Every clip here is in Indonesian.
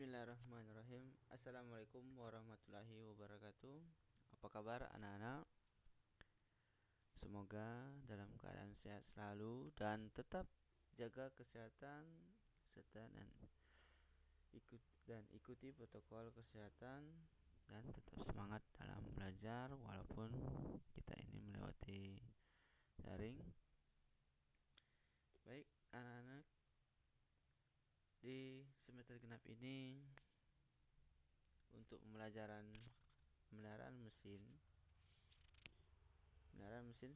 Bismillahirrahmanirrahim. Assalamualaikum warahmatullahi wabarakatuh. Apa kabar anak-anak? Semoga dalam keadaan sehat selalu dan tetap jaga kesehatan serta ikuti protokol kesehatan dan tetap semangat dalam belajar walaupun kita ini melewati daring. Baik, anak-anak, di semester genap ini untuk pembelajaran kendaraan mesin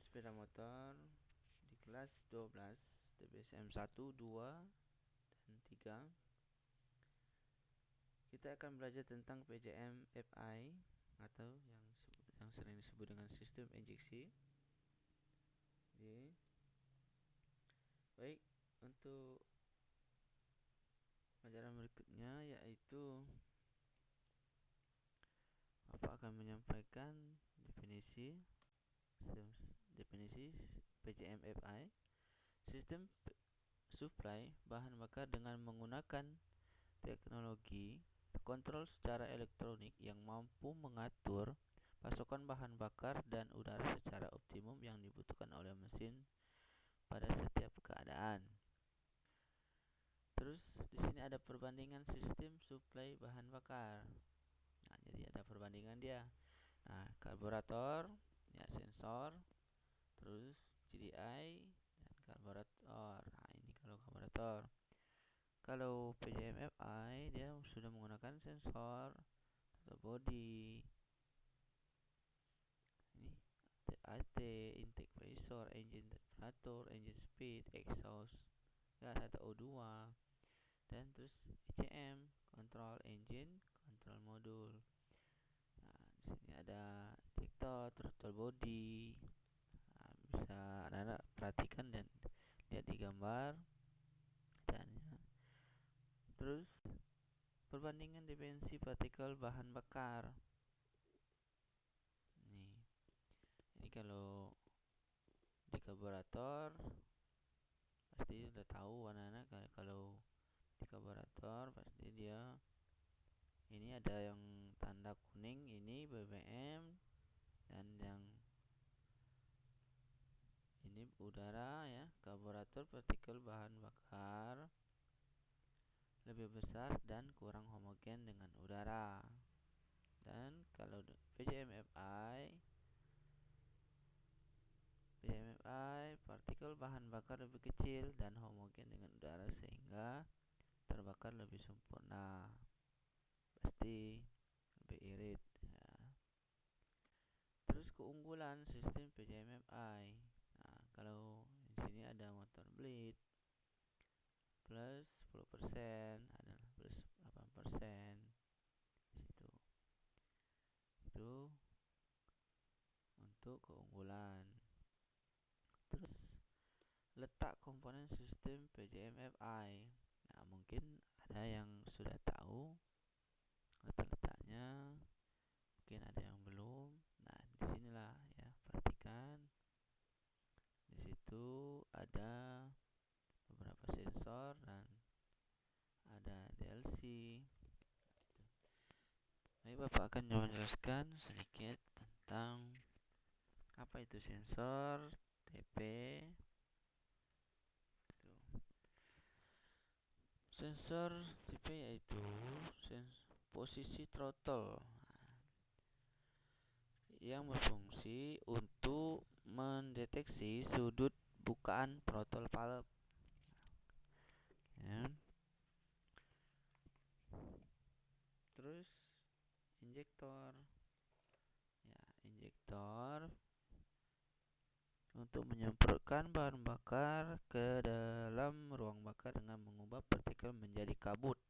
sepeda motor di kelas 12 TPSM 1, 2, dan 3, kita akan belajar tentang PJM FI atau yang sering disebut dengan sistem injeksi. Baik, untuk pelajaran berikutnya yaitu Bapak akan menyampaikan definisi PJM FI, sistem supply bahan bakar dengan menggunakan teknologi kontrol secara elektronik yang mampu mengatur pasokan bahan bakar dan udara secara optimum yang dibutuhkan oleh mesin pada setiap keadaan. Terus di sini ada perbandingan sistem supply bahan bakar. Nah, jadi ada perbandingan dia. Nah, karburator, ya sensor, terus GDI dan karburator. Nah, ini kalau karburator. Kalau PJMFI dia sudah menggunakan sensor atau body. Ini AT, intake pressure, engine temperature, engine speed, exhaust gas atau O2, dan terus ECM, control engine, control module. Nah, di sini ada injektor, throttle body. Nah, bisa anak-anak perhatikan dan lihat di gambar dan ya. Terus perbandingan dimensi partikel bahan bakar. Ini kalau di karburator pasti udah tahu anak-anak, kalau di karburator pasti dia ini ada yang tanda kuning, ini BBM, dan yang ini udara ya. Karburator partikel bahan bakar lebih besar dan kurang homogen dengan udara. Dan kalau PJMFI partikel bahan bakar lebih kecil dan homogen dengan udara sehingga terbakar lebih sempurna. Pasti lebih irit ya. Terus keunggulan sistem PJMFI. Nah, kalau di sini ada motor bleed plus 10% adalah plus 8% situ. Itu untuk keunggulan. Terus letak komponen sistem PJMFI. Nah, mungkin ada yang sudah tahu letak-letaknya, mungkin ada yang belum. Nah, disinilah ya, perhatikan. Di situ ada beberapa sensor dan ada DLC. Baik, Bapak akan menjelaskan sedikit tentang apa itu sensor, TP. Sensor TP yaitu posisi throttle yang berfungsi untuk mendeteksi sudut bukaan throttle valve ya. Terus injektor ya, injektor untuk menyemprotkan bahan bakar ke dalam ruang bakar dengan mengubah partikel menjadi kabut.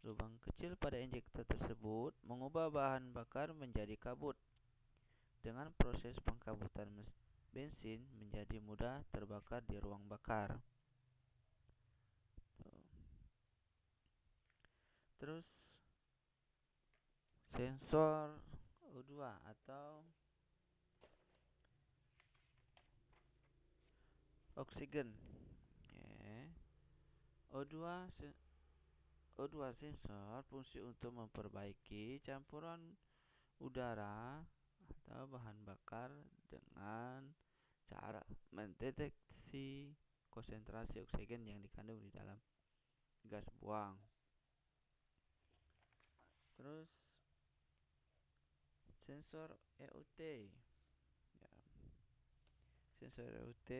Lubang kecil pada injektor tersebut mengubah bahan bakar menjadi kabut. Dengan proses pengkabutan bensin menjadi mudah terbakar di ruang bakar. Terus sensor O2 atau oksigen. O2 O2 sensor fungsi untuk memperbaiki campuran udara atau bahan bakar dengan cara mendeteksi konsentrasi oksigen yang dikandung di dalam gas buang. Terus sensor EOT, ya. Sensor EOT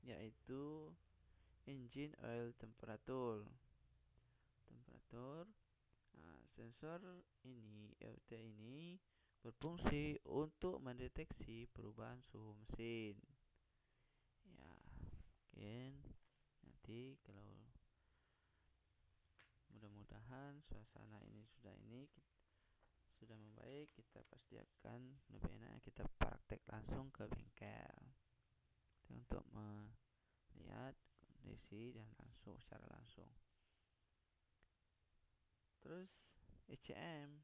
yaitu engine oil temperature. Sensor ini EOT ini berfungsi untuk mendeteksi perubahan suhu mesin. Ya, mungkin nanti kalau mudah-mudahan suasana ini sudah membaik, kita pasti akan lebih enak kita praktek langsung ke bengkel untuk melihat kondisi dan secara langsung. Terus ECM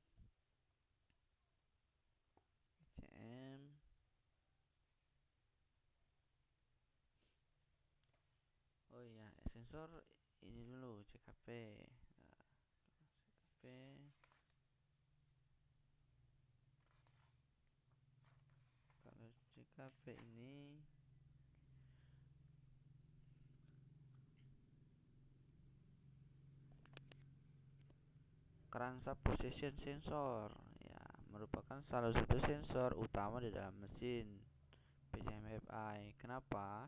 oh iya, sensor ini dulu CKP. Kalau CKP ini crankshaft position sensor, ya, merupakan salah satu sensor utama di dalam mesin PDMFI. Kenapa?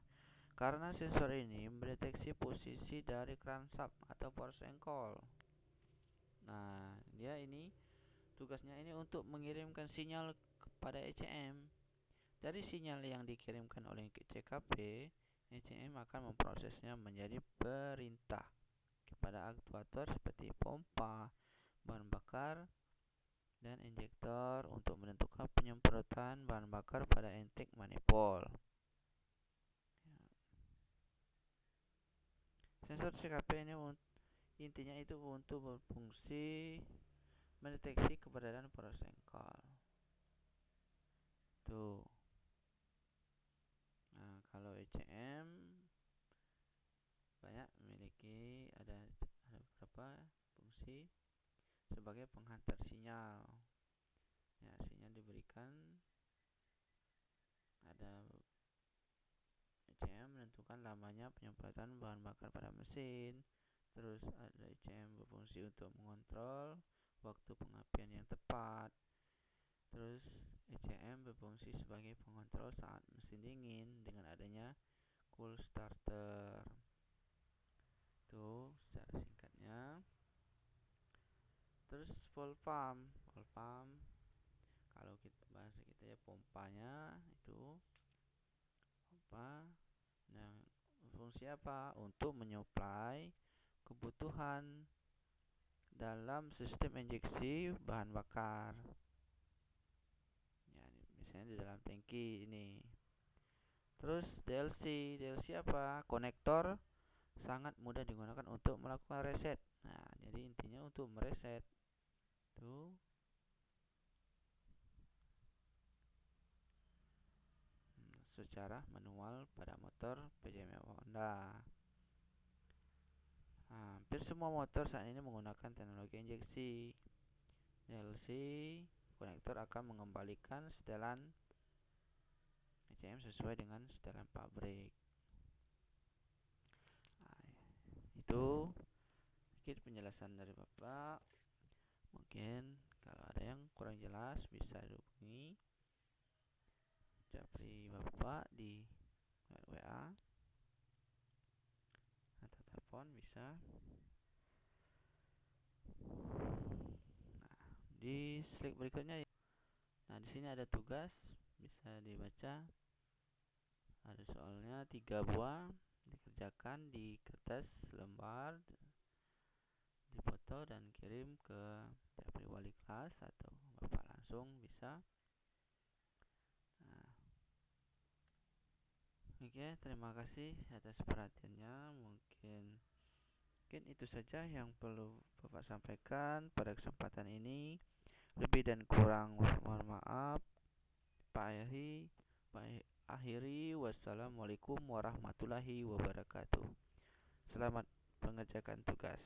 Karena sensor ini mendeteksi posisi dari crankshaft atau force angle. Nah, tugasnya ini untuk mengirimkan sinyal kepada ECM. Dari sinyal yang dikirimkan oleh CKP, ECM akan memprosesnya menjadi perintah kepada aktuator seperti pompa, bahan bakar, dan injektor untuk menentukan penyemprotan bahan bakar pada intake manifold. Sensor CKP ini intinya itu untuk berfungsi mendeteksi keberadaan force angle. Tuh. Nah, kalau ECM banyak memiliki ada beberapa fungsi sebagai penghantar sinyal. Ya, sinyal diberikan, ada ECM menentukan lamanya penyemprotan bahan bakar pada mesin. Terus ada ECM berfungsi untuk mengontrol waktu pengapian yang tepat. Terus ECM berfungsi sebagai pengontrol saat mesin dingin dengan adanya cool starter. Tuh secara singkatnya. Terus valve pump kalau bahasa kita ya pompanya itu pompa. Nah, fungsi apa? Untuk menyuplai kebutuhan dalam sistem injeksi bahan bakar. Ya, misalnya di dalam tangki ini. Terus DLC apa? Konektor sangat mudah digunakan untuk melakukan reset. Nah, jadi intinya untuk mereset tuh secara manual pada motor PJM Honda. Hampir semua motor saat ini menggunakan teknologi injeksi. DLC konektor akan mengembalikan setelan ECM sesuai dengan setelan pabrik. Nah, itu sedikit penjelasan dari Bapak. Mungkin kalau ada yang kurang jelas bisa dihubungi Japri Bapak di WA atau telepon bisa. Nah, di slide berikutnya, nah di sini ada tugas bisa dibaca. Ada soalnya 3 buah, dikerjakan di kertas lembar, difoto dan kirim ke Japri wali kelas atau Bapak langsung bisa. Nah, oke, terima kasih atas perhatiannya. Mungkin itu saja yang perlu Bapak sampaikan pada kesempatan ini. Lebih dan kurang mohon maaf. Pak akhiri. Wassalamualaikum warahmatullahi wabarakatuh. Selamat mengerjakan tugas.